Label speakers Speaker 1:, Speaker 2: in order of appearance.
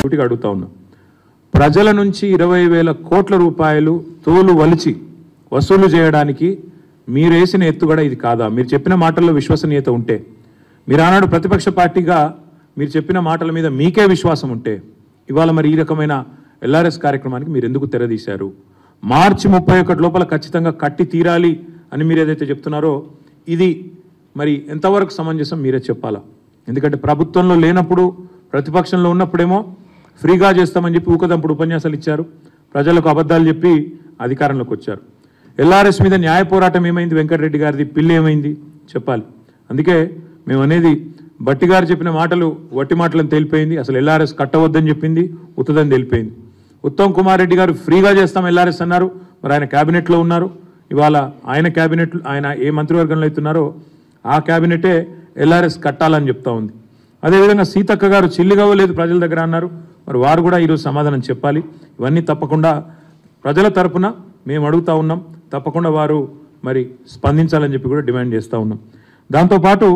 Speaker 1: సూటిగా అడుగుతా ఉన్నా. ప్రజల నుంచి 20,000 కోట్ల రూపాయలు తోలు వలిచి వసూలు చేయడానికి మీరు వేసిన ఎత్తుగడ ఇది కాదా? మీరు చెప్పిన మాటల్లో విశ్వసనీయత ఉంటే, మీరు ఆనాడు ప్రతిపక్ష పార్టీగా మీరు చెప్పిన మాటల మీద మీకే విశ్వాసం ఉంటే, ఇవాళ మరి ఈ రకమైన ఎల్ఆర్ఎస్ కార్యక్రమానికి మీరు ఎందుకు తెరదీశారు? మార్చి 31 లోపల ఖచ్చితంగా కట్టి తీరాలి అని మీరు ఏదైతే చెప్తున్నారో ఇది మరి ఎంతవరకు సమంజసం మీరే చెప్పాలా. ఎందుకంటే ప్రభుత్వంలో లేనప్పుడు, ప్రతిపక్షంలో ఉన్నప్పుడేమో ఫ్రీగా చేస్తామని చెప్పి ఊకదంపుడు ఉపన్యాసాలు ఇచ్చారు, ప్రజలకు అబద్ధాలు చెప్పి అధికారంలోకి వచ్చారు. ఎల్ఆర్ఎస్ మీద న్యాయ పోరాటం ఏమైంది? వెంకటరెడ్డి గారిది పిల్లి ఏమైంది చెప్పాలి. అందుకే మేము అనేది బట్టి గారు చెప్పిన మాటలు వట్టి మాటలను తేలిపోయింది. అసలు ఎల్ఆర్ఎస్ కట్టవద్దని చెప్పింది ఉత్తదని తేలిపోయింది. ఉత్తమ్ కుమార్ రెడ్డి గారు ఫ్రీగా చేస్తాం ఎల్ఆర్ఎస్ అన్నారు, మరి ఆయన క్యాబినెట్లో ఉన్నారు. ఇవాళ ఆయన క్యాబినెట్, ఆయన ఏ మంత్రివర్గంలో అవుతున్నారో ఆ క్యాబినెటే ఎల్ఆర్ఎస్ కట్టాలని చెప్తా ఉంది. అదేవిధంగా సీతక్క గారు చిల్లిగవ్వలేదు ప్రజల దగ్గర అన్నారు, మరి వారు కూడా ఈరోజు సమాధానం చెప్పాలి. ఇవన్నీ తప్పకుండా ప్రజల తరపున మేము అడుగుతా ఉన్నాం, తప్పకుండా వారు మరి స్పందించాలని చెప్పి కూడా డిమాండ్ చేస్తూ ఉన్నాం. దాంతోపాటు